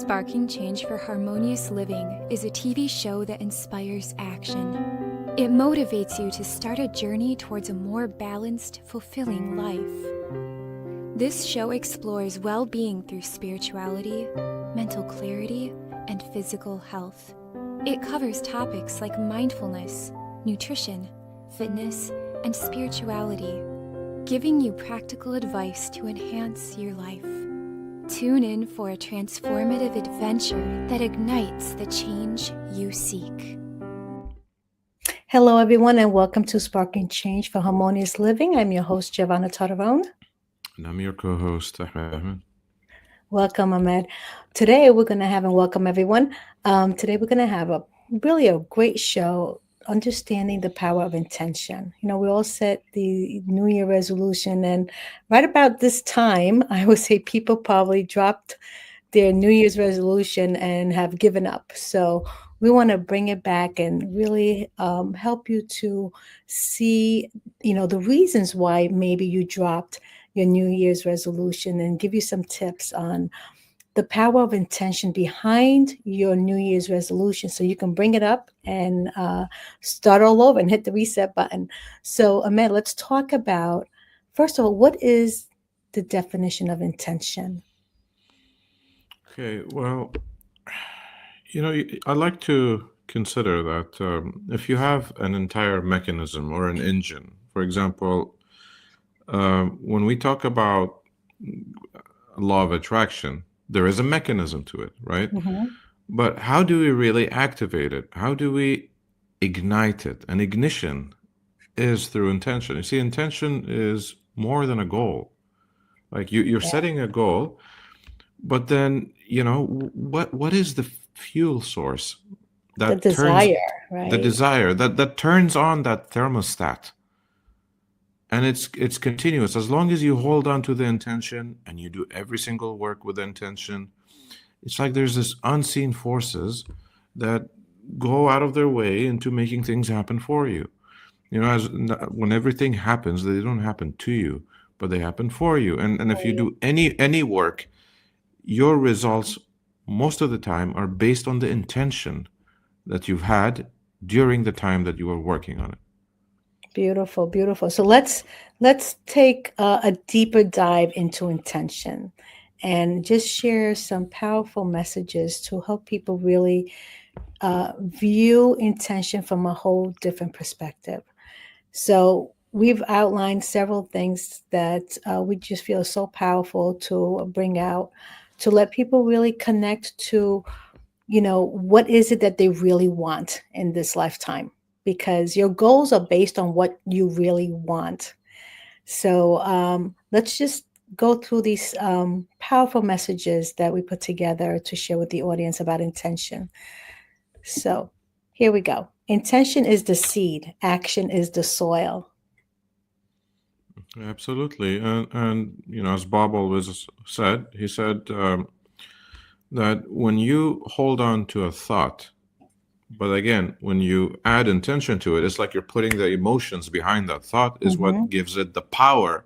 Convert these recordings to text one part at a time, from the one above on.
Sparking Change for Harmonious Living is a TV show that inspires action. It motivates you to start a journey towards a more balanced, fulfilling life. This show explores well-being through spirituality, mental clarity, and physical health. It covers topics like mindfulness, nutrition, fitness, and spirituality, giving you practical advice to enhance your life. Tune in for a transformative adventure that ignites the change you seek. Hello, everyone, and welcome to Sparking Change for Harmonious Living. I'm your host, Giovanna Tartarone. And I'm your co-host, Ahmed. Welcome, Ahmed. Today, we're going to have, and welcome, everyone. Today, we're going to have a great show, understanding the power of intention. You know, we all set the New Year resolution, and right about this time, I would say people probably dropped their New Year's resolution and have given up. So we want to bring it back and really help you to see, the reasons why maybe you dropped your New Year's resolution and give you some tips on the power of intention behind your New Year's resolution so you can bring it up and start all over and hit the reset button. So, Ahmed, let's talk about, first of all, what is the definition of intention? Okay, well, I like to consider that if you have an entire mechanism or an engine, for example, when we talk about law of attraction, there is a mechanism to it, right? Mm-hmm. But how do we really activate it? How do we ignite it? And ignition is through intention. You see, intention is more than a goal. Like you're setting a goal, but then, what is the fuel source that The desire, right? the desire that turns on that thermostat? And it's continuous. As long as you hold on to the intention and you do every single work with intention, it's like there's this unseen forces that go out of their way into making things happen for you. When everything happens, they don't happen to you, but they happen for you. And if you do any work, your results most of the time are based on the intention that you've had during the time that you were working on it. Beautiful, beautiful. So let's take a deeper dive into intention and just share some powerful messages to help people really view intention from a whole different perspective. So we've outlined several things that we just feel so powerful to bring out to let people really connect to, what is it that they really want in this lifetime? Because your goals are based on what you really want. So let's just go through these powerful messages that we put together to share with the audience about intention. So here we go. Intention is the seed. Action is the soil. Absolutely. And as Bob always said, he said that when you hold on to a thought, but again, when you add intention to it, it's like you're putting the emotions behind that thought is what gives it the power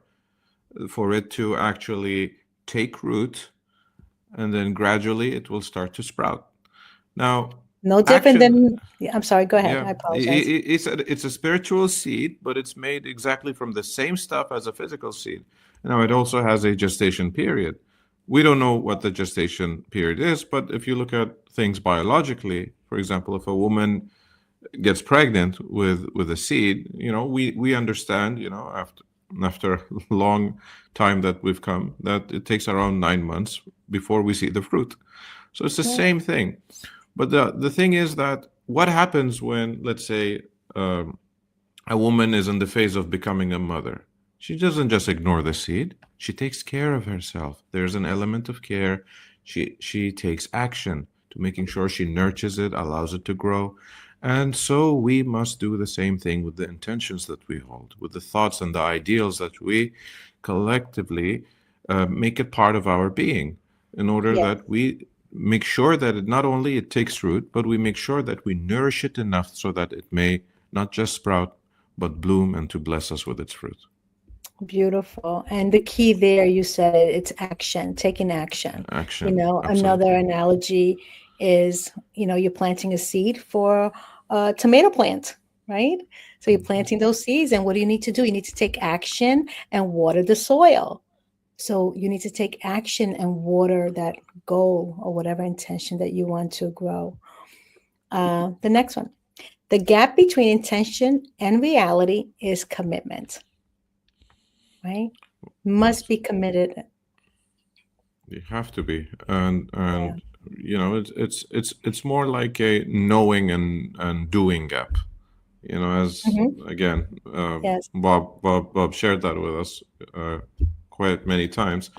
for it to actually take root, and then gradually it will start to sprout. Now, No different than, I'm sorry, go ahead. I apologize. It's a spiritual seed, but it's made exactly from the same stuff as a physical seed. Now, it also has a gestation period. We don't know what the gestation period is, but if you look at things biologically, for example, if a woman gets pregnant with a seed, we understand, after a long time that we've come, that it takes around 9 months before we see the fruit. So it's the same thing. But the thing is that what happens when, let's say, a woman is in the phase of becoming a mother? She doesn't just ignore the seed. She takes care of herself. There's an element of care. She takes action to making sure she nurtures it, allows it to grow. And so we must do the same thing with the intentions that we hold, with the thoughts and the ideals that we collectively make it part of our being, in order that we make sure that it not only it takes root, but we make sure that we nourish it enough so that it may not just sprout, but bloom and to bless us with its fruit. Beautiful. And the key there, you said it, it's action, taking action. You Action, know, another absolutely. analogy is, you know, you're planting a seed for a tomato plant, right? So you're planting those seeds, and what do you need to do? You need to take action and water the soil. So you need to take action and water that goal or whatever intention that you want to grow. The next one, the gap between intention and reality is commitment, right? Must Yes, be committed. you have to be, Yeah. and you know, it's more like a knowing and doing gap. You know, as Hmm. again, Yes. Bob shared that with us uh, quite many times.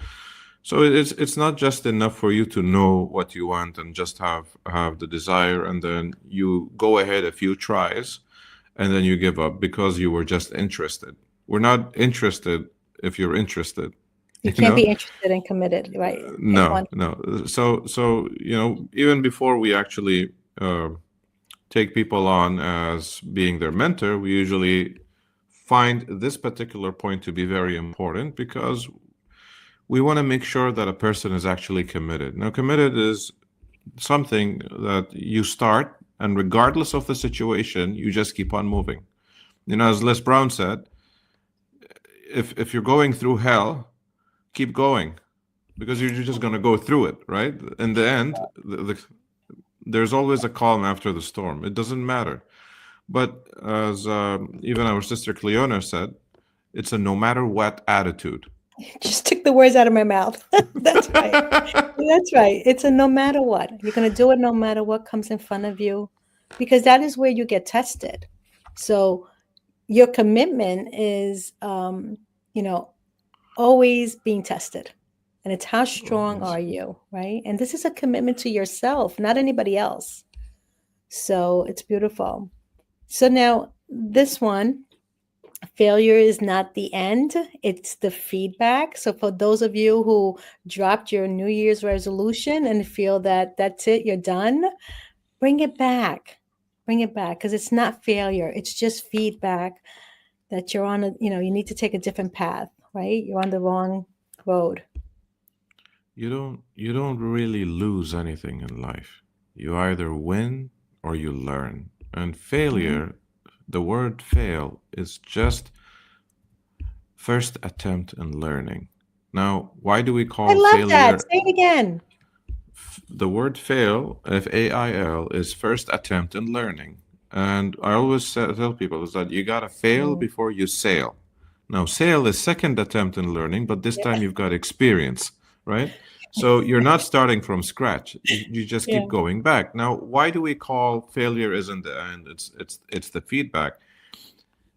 So it's not just enough for you to know what you want and just have the desire, and then you go ahead a few tries, and then you give up because you were just interested. We're not interested if you're interested, You you can't know. be interested and committed, right? If No, one, no. So you know, even before we actually uh, take people on as being their mentor, we usually find this particular point to be very important because we want to make sure that a person is actually committed. Now, committed is something that you start, and regardless of the situation, you just keep on moving. You know, as Les Brown said, if you're going through hell, keep going because you're just going to go through it, right? In the end, there's always a calm after the storm. It doesn't matter. But as even our sister Cleona said, it's a no matter what attitude. just took the words out of my mouth. That's right. That's right. It's a no matter what. You're going to do it no matter what comes in front of you, because that is where you get tested. So your commitment is, you know, always being tested. And it's how strong Always. are you, right? And this is a commitment to yourself, not anybody else. So it's beautiful. So now this one, failure is not the end, it's the feedback. So for those of you who dropped your New Year's resolution and feel that that's it, you're done, bring it back. Bring it back because it's not failure. It's just feedback that you're on a, you know, you need to take a different path, right? You're on the wrong road. You don't really lose anything in life. You either win or you learn. And Mhm. failure, the word fail is just first attempt in learning. Now, why do we I call love that. failure Say it again. the word fail, Fail, is first attempt in learning. And I always tell people is that you got to fail Mm, before you sail. Now, sail is second attempt in learning, but this time yeah. you've got experience, right? So you're not starting from scratch. You just Yeah. keep going back. Now, why do we call failure isn't the end? It's the feedback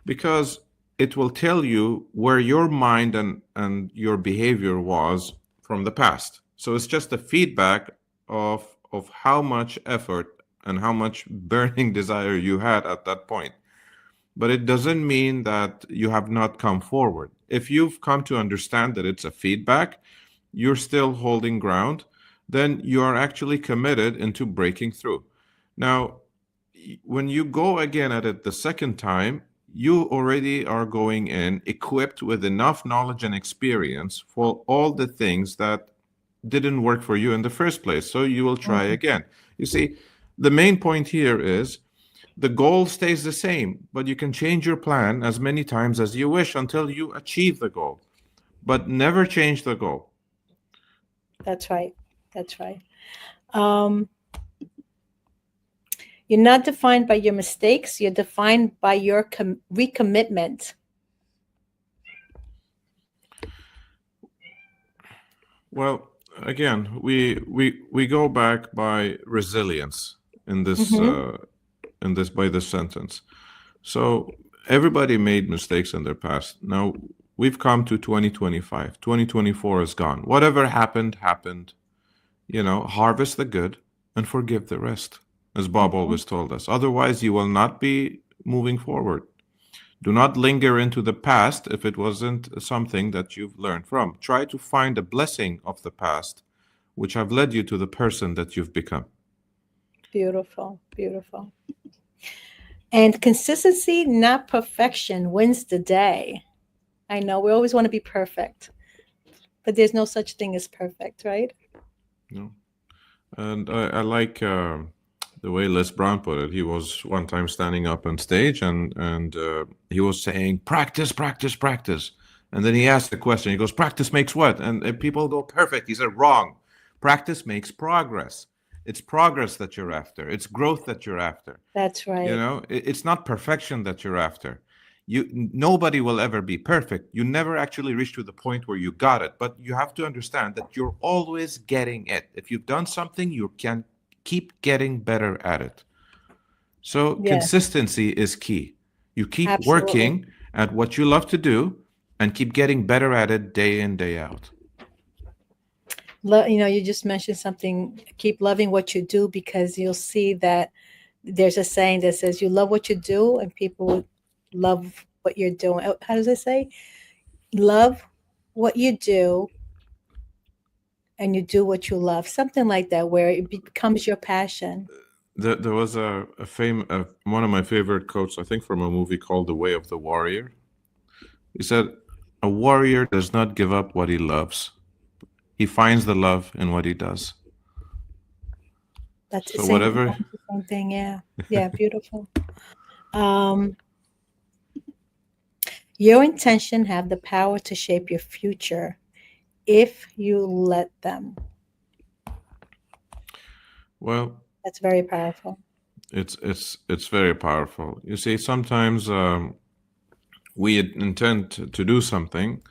because it will tell you where your mind and your behavior was from the past. So it's just a feedback of how much effort and how much burning desire you had at that point. But it doesn't mean that you have not come forward. If you've come to understand that it's a feedback, you're still holding ground, then you are actually committed into breaking through. Now, when you go again at it the second time, you already are going in equipped with enough knowledge and experience for all the things that didn't work for you in the first place. So you will try Mm, again. You see, the main point here is the goal stays the same, but you can change your plan as many times as you wish until you achieve the goal. But never change the goal. that's right. That's right. Um, you're not defined by your mistakes. You're defined by your recommitment. Well, again, we go back by resilience in this Hmm. by this sentence. So everybody made mistakes in their past. Now we've come to 2025. 2024 is gone. Whatever happened, happened. You know, harvest the good and forgive the rest, as Bob Hmm. always told us. Otherwise, you will not be moving forward. Do not linger into the past if it wasn't something that you've learned from. Try to find a blessing of the past, which have led you to the person that you've become. Beautiful. Beautiful. And consistency, not perfection, wins the day. I know we always want to be perfect, but there's no such thing as perfect, right? No. And I like the way Les Brown put it. He was one time standing up on stage, and he was saying, "Practice, practice, practice." And then he asked the question. He goes, "Practice makes what?" And people go, "Perfect." He said, "Wrong. Practice makes progress. It's progress that you're after. It's growth that you're after. That's You right. know, it's not perfection that you're after. Nobody will ever be perfect. You never actually reach to the point where you got it, but you have to understand that you're always getting it. If you've done something, you can keep getting better at it. So Yes, consistency is key. You keep absolutely. working at what you love to do and keep getting better at it day in, day out. You just mentioned something. Keep loving what you do, because you'll see that there's a saying that says you love what you do, and people will love what you're doing. How does it say? Love what you do, and you do what you love. Something like that, where it becomes your passion. There was one of my favorite quotes, I think, from a movie called The Way of the Warrior. He said, "A warrior does not give up what he loves. He finds the love in what he does." That's the So same, whatever, almost the same thing. Yeah, yeah, beautiful. Um, your intention have the power to shape your future if you let them. well, That's very powerful. it's very powerful. You see, sometimes we intend to do something,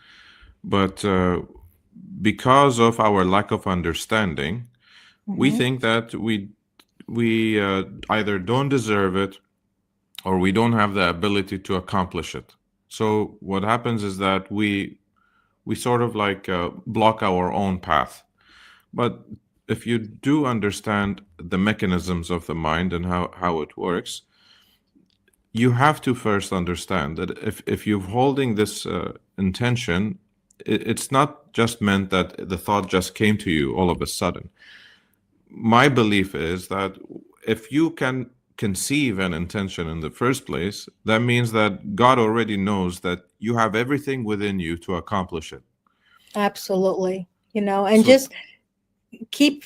but because of our lack of understanding, we Hmm. think that we either don't deserve it or we don't have the ability to accomplish it. So what happens is that we sort of like block our own path. But if you do understand the mechanisms of the mind and how it works, you have to first understand that if you're holding this intention, it's not just meant that the thought just came to you all of a sudden. My belief is that if you can conceive an intention in the first place, that means that God already knows that you have everything within you to accomplish it. Absolutely. And So just keep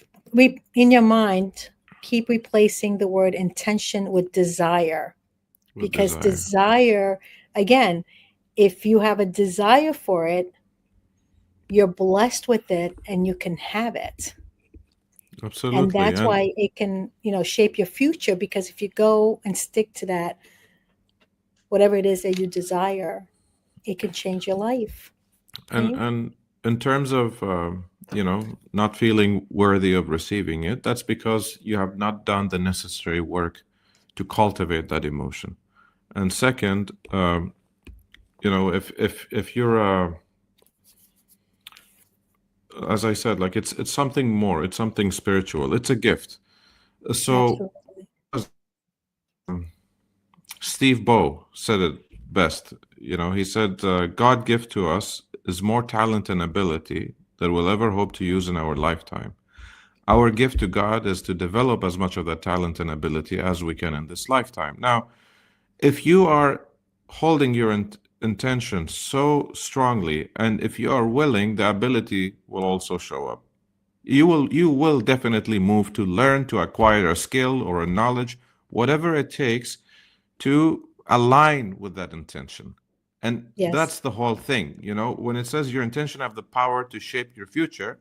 in your mind, keep replacing the word intention with desire, with because desire. desire, again, if you have a desire for it, you're blessed with it and you can have it. And Absolutely. that's And why it can, shape your future, because if you go and stick to that, whatever it is that you desire, it can change your life. and Right? and in terms of not feeling worthy of receiving it, that's because you have not done the necessary work to cultivate that emotion. And second, if you're as I said, like it's something more, it's something spiritual, it's a gift. So Absolutely. Steve Bow said it best. He said, God gift to us is more talent and ability that we'll ever hope to use in our lifetime. Our gift to God is to develop as much of that talent and ability as we can in this lifetime. Now, if you are holding your intention so strongly, and if you are willing, the ability will also show up. You will definitely move to learn to acquire a skill or a knowledge, whatever it takes to align with that intention. And Yes. that's the whole thing. When it says your intention have the power to shape your future,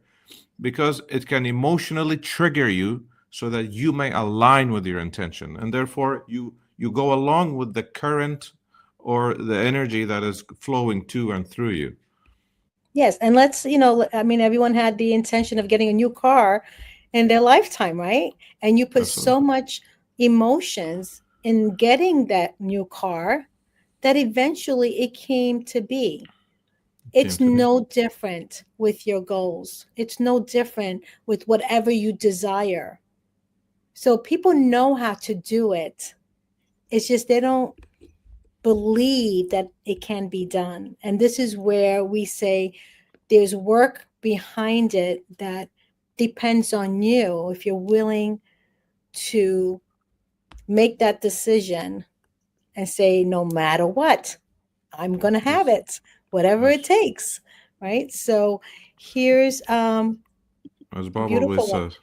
because it can emotionally trigger you so that you may align with your intention, and therefore you go along with the current or the energy that is flowing to and through you. Yes. And I mean, everyone had the intention of getting a new car in their lifetime, right? And you put so Absolutely. much emotions in getting that new car that eventually it came to be. It came It's to be. no different with your goals. It's no different with whatever you desire. So people know how to do it. It's just they don't believe that it can be done. And this is where we say there's work behind it that depends on you if you're willing to make that decision and say, no matter what, I'm going to have Yes. it. whatever it takes, right? So here's As Bob beautiful always one. says,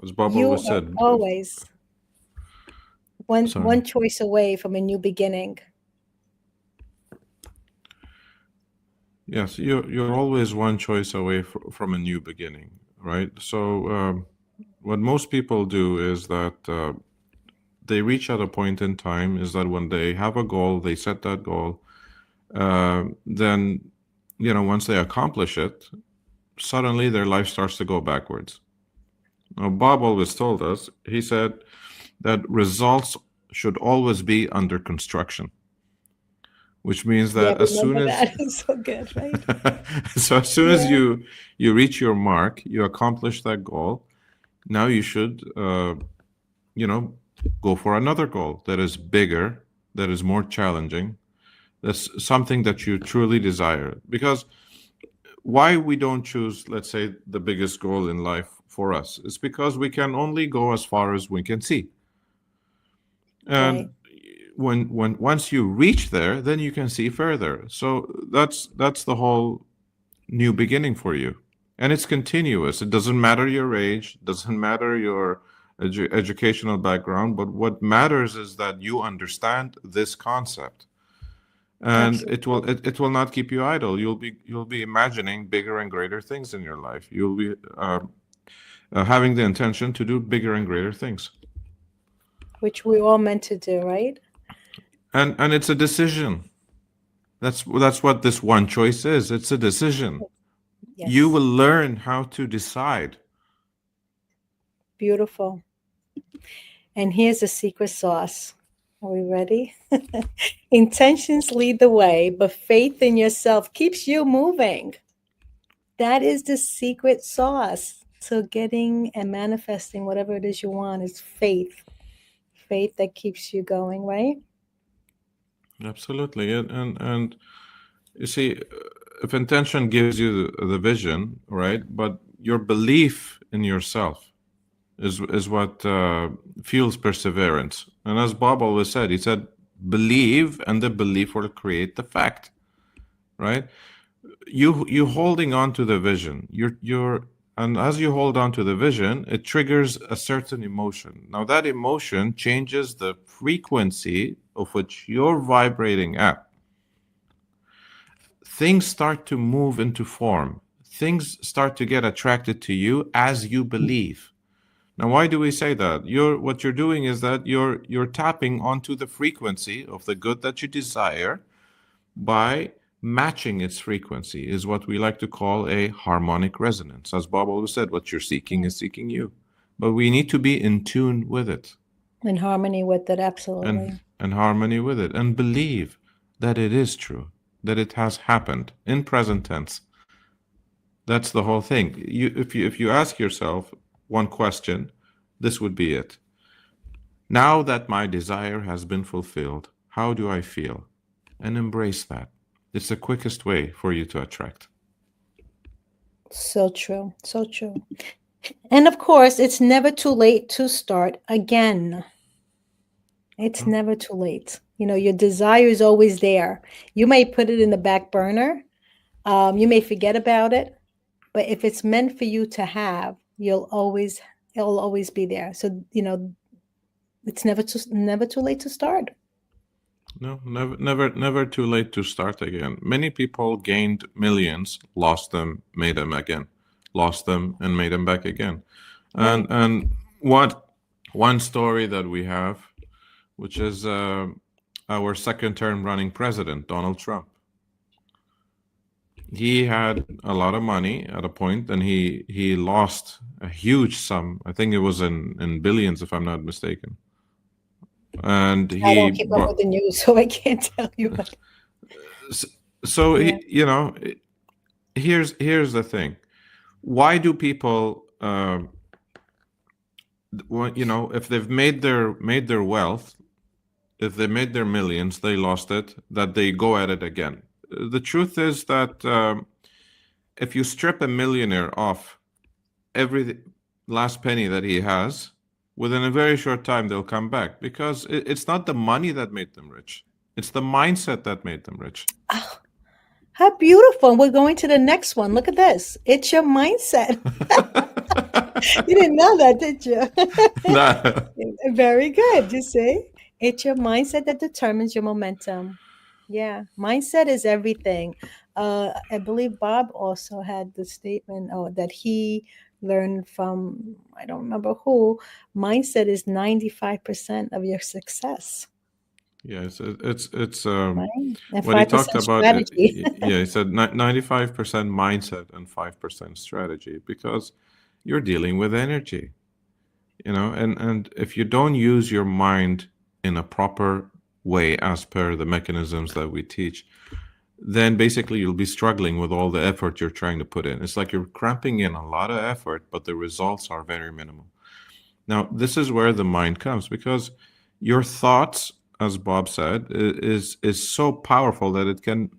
as Bob You always are said, always one sorry. choice away from a new beginning. Yes, you're always one choice away from a new beginning, right? So what most people do is that they reach at a point in time is that when they have a goal, they set that goal, then once they accomplish it, suddenly their life starts to go backwards. Now, Bob always told us, he said that results should always be under construction, which means Yeah, that as soon remember as that. It's so good, right? so as soon as Yeah. you reach your mark, you accomplish that goal, now you should go for another goal that is bigger, that is more challenging, that's something that you truly desire. Because why we don't choose, let's say, the biggest goal in life for us is because we can only go as far as we can see. Right. And when once you reach there, then you can see further. So that's the whole new beginning for you. And it's continuous. It doesn't matter your age, doesn't matter your educational background, but what matters is that you understand this concept. And Absolutely. it will not keep you idle. You'll be imagining bigger and greater things in your life. You'll be having the intention to do bigger and greater things. Which we're all meant to do, right? And it's a decision. That's what this one choice is. It's a decision. You Yes. will learn how to decide. Beautiful. And here's the secret sauce. Are we ready? Intentions lead the way, but faith in yourself keeps you moving. That is the secret sauce to getting and manifesting whatever it is you want is faith. Faith that keeps you going, right? Absolutely. And you see, if intention gives you the vision, right? But your belief in yourself is what fuels perseverance. And as Bob always said, he said, believe, and the belief will create the fact, right? You holding on to the vision, and as you hold on to the vision, it triggers a certain emotion. Now that emotion changes the frequency of which you're vibrating at. Things start to move into form. Things start to get attracted to you as you believe. Now, why do we say that? What you're doing is that you're tapping onto the frequency of the good that you desire by matching its frequency, is what we like to call a harmonic resonance. As Bob always said, what you're seeking is seeking you. But we need to be in tune with it In harmony with it, absolutely. and harmony with it, and believe that it is true, that it has happened in present tense. That's the whole thing. If you ask yourself one question, this would be it. Now that my desire has been fulfilled, how do I feel? And embrace that. It's the quickest way for you to attract. So true. So true. And of course, it's never too late to start again. It's never too late. Your desire is always there. You may put it in the back burner. You may forget about it, but if it's meant for you to have, it'll always be there. So, it's never too late to start. No, never too late to start again. Many people gained millions, lost them, made them again, lost them, and made them back again. Right. And one story that we have, which is our second term running president, Donald Trump. He had a lot of money at a point, and he lost a huge sum. I think it was in billions, if I'm not mistaken. And I don't keep up with the news, so I can't tell you. But so yeah. here's the thing. Why do people if they've made their wealth, if they made their millions, they lost it, that they go at it again? The truth is that if you strip a millionaire off every last penny that he has, within a very short time they'll come back, because it's not the money that made them rich, it's the mindset that made them rich. Oh, How beautiful. We're going to the next one. Look at this. It's your mindset. You didn't know that, did you? Nah. Very good. You see? It's your mindset that determines your momentum. Yeah, mindset is everything. I believe Bob also had the statement that he learned from, I don't remember who, mindset is 95% of your success, Yeah, it's right? And what he talked 5% about. strategy. Yeah, he said 95% mindset and 5% strategy because you're dealing with energy, and if you don't use your mind in a proper way as per the mechanisms that we teach, then basically you'll be struggling with all the effort you're trying to put in. It's like you're cramping in a lot of effort, but the results are very minimal. Now, this is where the mind comes because your thoughts, as Bob said, is so powerful that it can.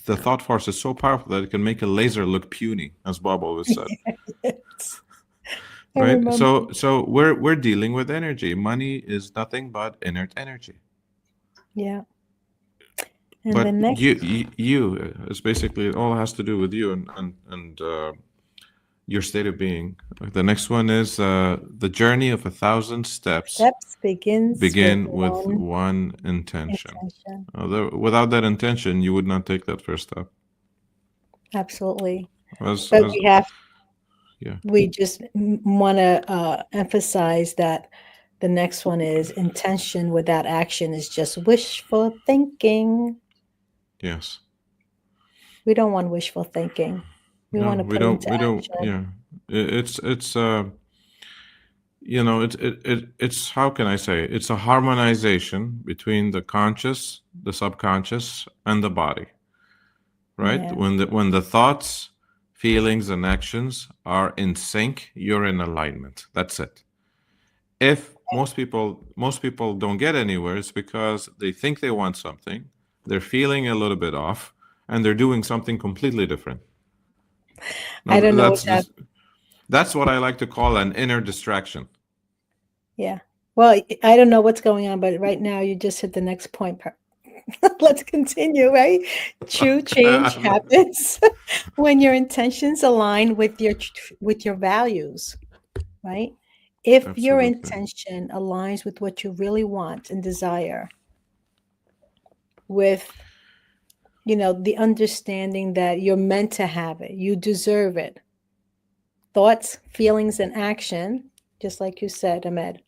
The thought force is so powerful that it can make a laser look puny, as Bob always said. Yes, I Right? remember. So we're dealing with energy. Money is nothing but inert energy. Yeah. And the But next, you is basically it all has to do with you and your state of being. The next one is the journey of 1,000 steps steps begins with begin with one one intention. intention. Without that intention, you would not take that first step. Absolutely. But As yeah, we just want to emphasize that the next one is intention without action is just wishful thinking. yes. We don't want wishful thinking. We want No, to put into we don't. action. Yeah, it's it's how can I say? It's a harmonization between the conscious, the subconscious, and the body. Right? Yeah. When the thoughts, feelings, and actions are in sync, you're in alignment. That's it. If most people don't get anywhere, it's because they think they want something, they're feeling a little bit off, and they're doing something completely different. Now I don't know that's what's happening. just that's what I like to call an inner distraction. Yeah. Well, I don't know what's going on, but right now you just hit the next point. Let's continue, right? True change happens when your intentions align with your values, right? If your Absolutely. intention aligns with what you really want and desire, with the understanding that you're meant to have it, you deserve it. Thoughts, feelings, and action, just like you said, Ahmed.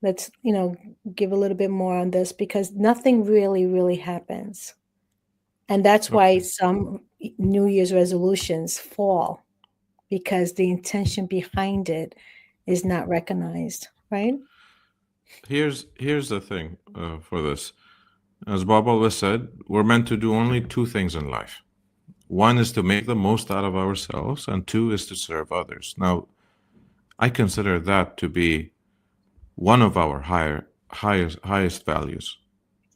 Let's give a little bit more on this because nothing really happens. And that's why Okay. some New Year's resolutions fall because the intention behind it is not recognized, right? Here's the thing for this. As Bob always said, we're meant to do only two things in life. One is to make the most out of ourselves, and two is to serve others. Now, I consider that to be one of our highest values.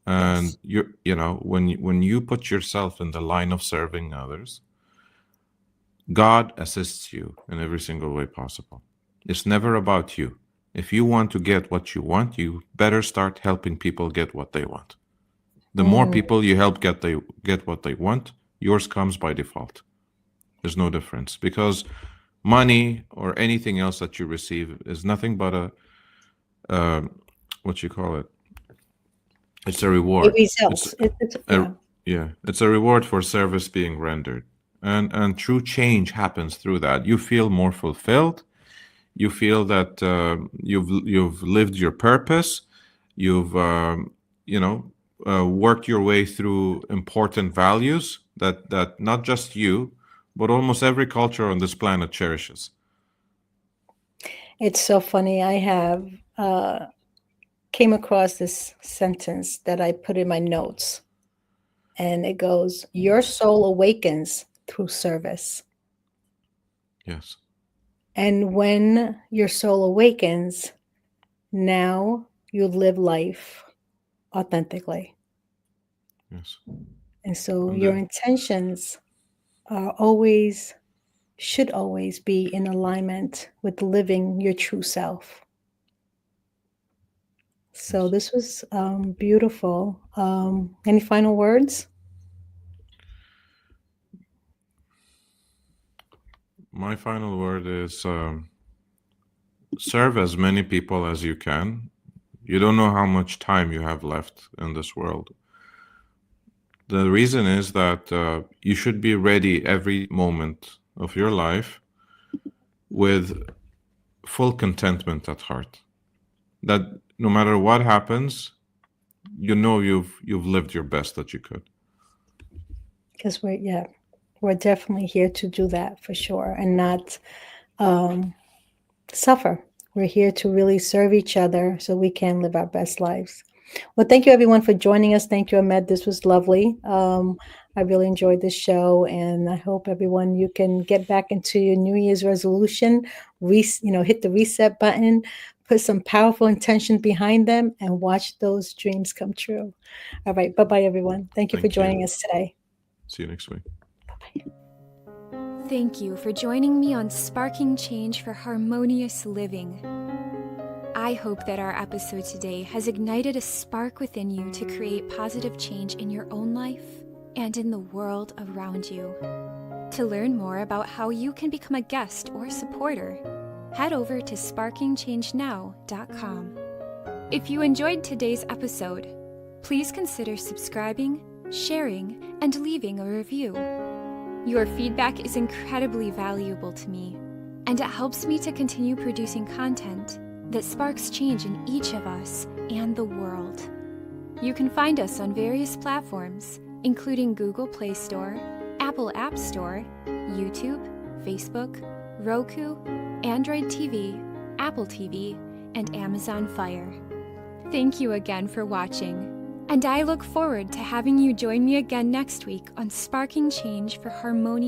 And Yes. when you put yourself in the line of serving others, God assists you in every single way possible. It's never about you. If you want to get what you want, you better start helping people get what they want. The more Mm, people you help get what they want, yours comes by default. There's no difference because money or anything else that you receive is nothing but a what you call it. It's a it reward. It's results. a Yeah. yeah. It's a reward for service being rendered, and true change happens through that. You feel more fulfilled. You feel that you've lived your purpose. You've worked your way through important values that not just you, but almost every culture on this planet cherishes. It's so funny. I have came across this sentence that I put in my notes, and it goes, "Your soul awakens through service." Yes, And when your soul awakens, now you live life authentically. yes. And so And your intentions are always, should always be in alignment with living your true self. So yes. this was beautiful. Any final words? My final word is serve as many people as you can. You don't know how much time you have left in this world. The reason is that you should be ready every moment of your life with full contentment at heart. That no matter what happens, you know you've lived your best that you could. Because we're definitely here to do that for sure, and not suffer. We're here to really serve each other so we can live our best lives. Well, thank you everyone for joining us. Thank you, Ahmed. This was lovely. I really enjoyed this show, and I hope everyone, you can get back into your New Year's resolution. Hit the reset button, put some powerful intention behind them, and watch those dreams come true. All right, bye-bye, everyone. Thank you for Thank you. joining us today. See you next week. Thank you for joining me on Sparking Change for Harmonious Living. I hope that our episode today has ignited a spark within you to create positive change in your own life and in the world around you. To learn more about how you can become a guest or supporter, head over to sparkingchangenow.com. If you enjoyed today's episode, please consider subscribing, sharing, and leaving a review. Your feedback is incredibly valuable to me, and it helps me to continue producing content that sparks change in each of us and the world. You can find us on various platforms, including Google Play Store, Apple App Store, YouTube, Facebook, Roku, Android TV, Apple TV, and Amazon Fire. Thank you again for watching, and I look forward to having you join me again next week on Sparking Change for Harmonious